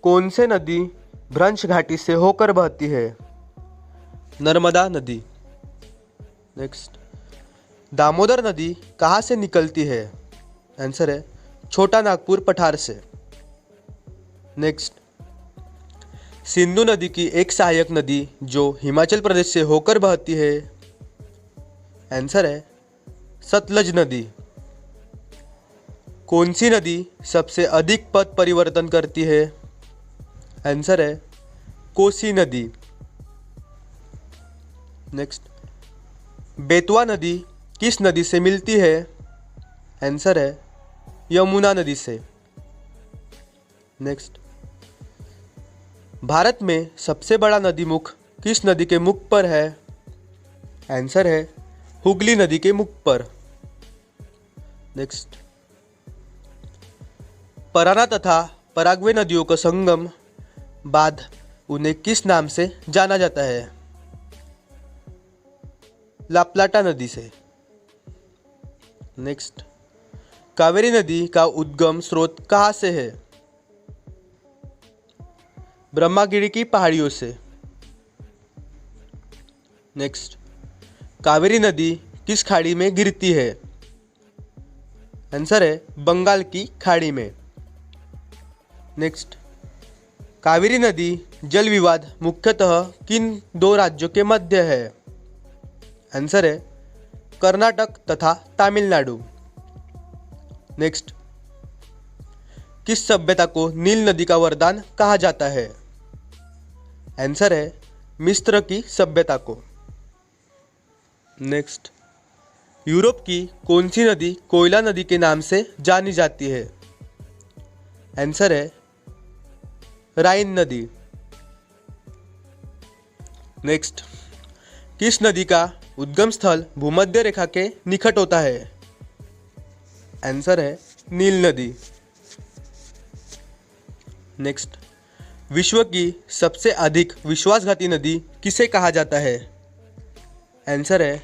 कौन से नदी भ्रंश घाटी से होकर बहती है? नर्मदा नदी। नेक्स्ट, दामोदर नदी कहाँ से निकलती है? आंसर है छोटा नागपुर पठार से। नेक्स्ट, सिंधु नदी की एक सहायक नदी जो हिमाचल प्रदेश से होकर बहती है। आंसर है सतलज नदी। कौन सी नदी सबसे अधिक पथ परिवर्तन करती है? आंसर है कोसी नदी। नेक्स्ट, बेतवा नदी किस नदी से मिलती है? आंसर है यमुना नदी से। नेक्स्ट, भारत में सबसे बड़ा नदी मुख किस नदी के मुख पर है? आंसर है हुगली नदी के मुख पर। नेक्स्ट, पराना तथा पराग्वे नदियों का संगम बाद उन्हें किस नाम से जाना जाता है? लाप्लाटा नदी से। नेक्स्ट, कावेरी नदी का उद्गम स्रोत कहाँ से है? ब्रह्मागिरी की पहाड़ियों से। नेक्स्ट, कावेरी नदी किस खाड़ी में गिरती है? आंसर है बंगाल की खाड़ी में। नेक्स्ट, कावेरी नदी जल विवाद मुख्यतः किन दो राज्यों के मध्य है? आंसर है कर्नाटक तथा तमिलनाडु। नेक्स्ट, किस सभ्यता को नील नदी का वरदान कहा जाता है? आंसर है मिस्र की सभ्यता को। नेक्स्ट, यूरोप की कौन सी नदी कोयला नदी के नाम से जानी जाती है? आंसर है राइन नदी। नेक्स्ट, किस नदी का उद्गम स्थल भूमध्य रेखा के निकट होता है? आंसर है नील नदी। नेक्स्ट, विश्व की सबसे अधिक विश्वासघाती नदी किसे कहा जाता है? आंसर है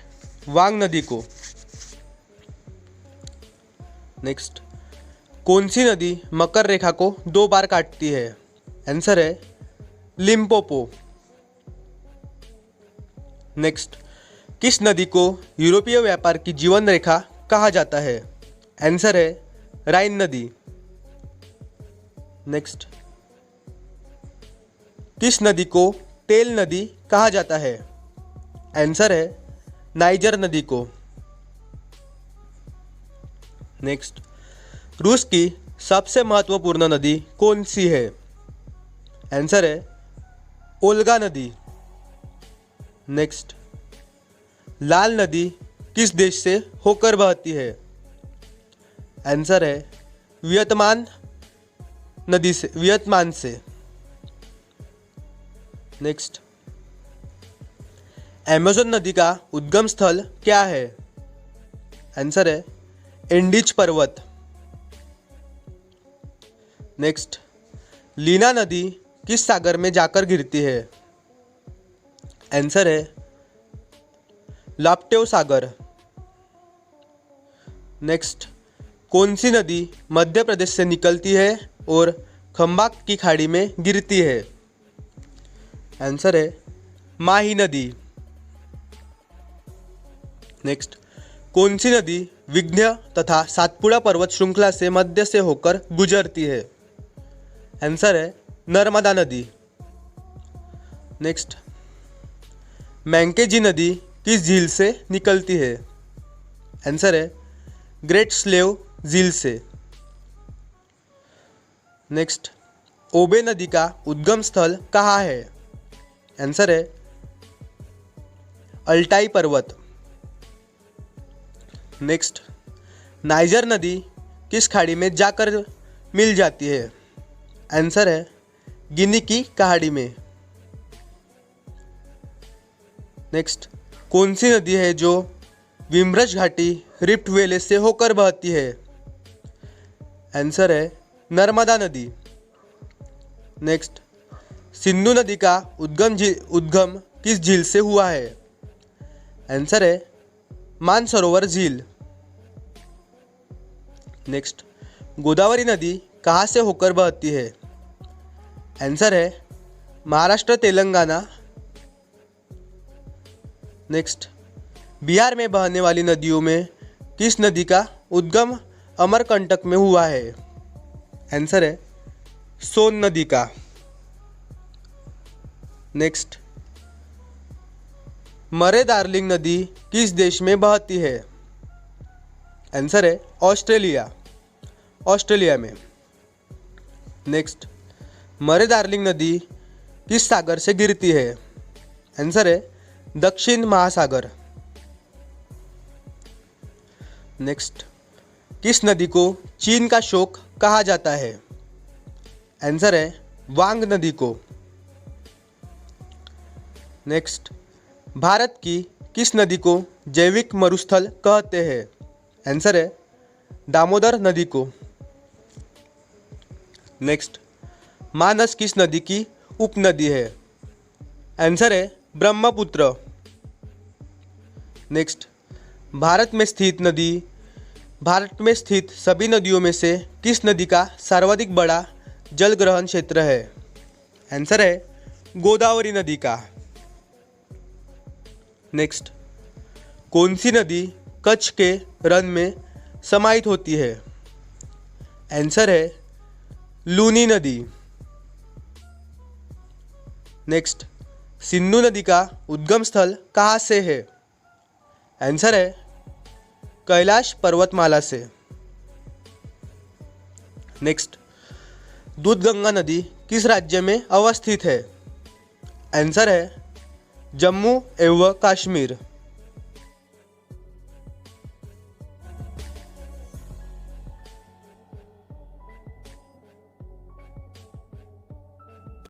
वांग नदी को। नेक्स्ट, कौन सी नदी मकर रेखा को 2 बार काटती है? आंसर है लिम्पोपो। नेक्स्ट, किस नदी को यूरोपीय व्यापार की जीवन रेखा कहा जाता है? आंसर है राइन नदी। नेक्स्ट, किस नदी को तेल नदी कहा जाता है? आंसर है नाइजर नदी को। नेक्स्ट, रूस की सबसे महत्वपूर्ण नदी कौन सी है? आंसर है ओल्गा नदी। नेक्स्ट, लाल नदी किस देश से होकर बहती है? आंसर है वियतनाम से। नेक्स्ट, अमेज़न नदी का उद्गम स्थल क्या है? आंसर है एंडीज पर्वत। नेक्स्ट, लीना नदी किस सागर में जाकर गिरती है? आंसर है लाप्टेव सागर। नेक्स्ट, कौन सी नदी मध्य प्रदेश से निकलती है और खंबाक की खाड़ी में गिरती है? आंसर है माही नदी। नेक्स्ट, कौन सी नदी विंध्य तथा सातपुड़ा पर्वत श्रृंखला से मध्य से होकर गुजरती है? आंसर है नर्मदा नदी। नेक्स्ट, मैंकेजी नदी किस झील से निकलती है? आंसर है ग्रेट स्लेव झील से। नेक्स्ट, ओबे नदी का उद्गम स्थल कहाँ है? आंसर है अल्टाई पर्वत। नेक्स्ट, नाइजर नदी किस खाड़ी में जाकर मिल जाती है? आंसर है गिनी की खाड़ी में। नेक्स्ट, कौन सी नदी है जो विम्रज घाटी रिफ्ट वैली से होकर बहती है? आंसर है नर्मदा नदी। नेक्स्ट, सिंधु नदी का उद्गम किस झील से हुआ है? आंसर है मानसरोवर झील। नेक्स्ट, गोदावरी नदी कहाँ से होकर बहती है? आंसर है महाराष्ट्र तेलंगाना। नेक्स्ट, बिहार में बहने वाली नदियों में किस नदी का उद्गम अमरकंटक में हुआ है? आंसर है सोन नदी का। नेक्स्ट, मरे दार्जिलिंग नदी किस देश में बहती है? आंसर है ऑस्ट्रेलिया में। नेक्स्ट, मरे दार्जिलिंग नदी किस सागर से गिरती है? आंसर है दक्षिण महासागर। नेक्स्ट, किस नदी को चीन का शोक कहा जाता है? आंसर है वांग नदी को। नेक्स्ट, भारत की किस नदी को जैविक मरुस्थल कहते हैं? आंसर है दामोदर नदी को। नेक्स्ट, मानस किस नदी की उपनदी है? आंसर है ब्रह्मपुत्र। नेक्स्ट, भारत में स्थित सभी नदियों में से किस नदी का सर्वाधिक बड़ा जल ग्रहण क्षेत्र है? आंसर है गोदावरी नदी का। नेक्स्ट, कौन सी नदी कच्छ के रण में समाहित होती है? आंसर है लूनी नदी। नेक्स्ट, सिंधु नदी का उद्गम स्थल कहाँ से है? आंसर है कैलाश पर्वतमाला से। नेक्स्ट, दूधगंगा नदी किस राज्य में अवस्थित है? आंसर है जम्मू एवं कश्मीर।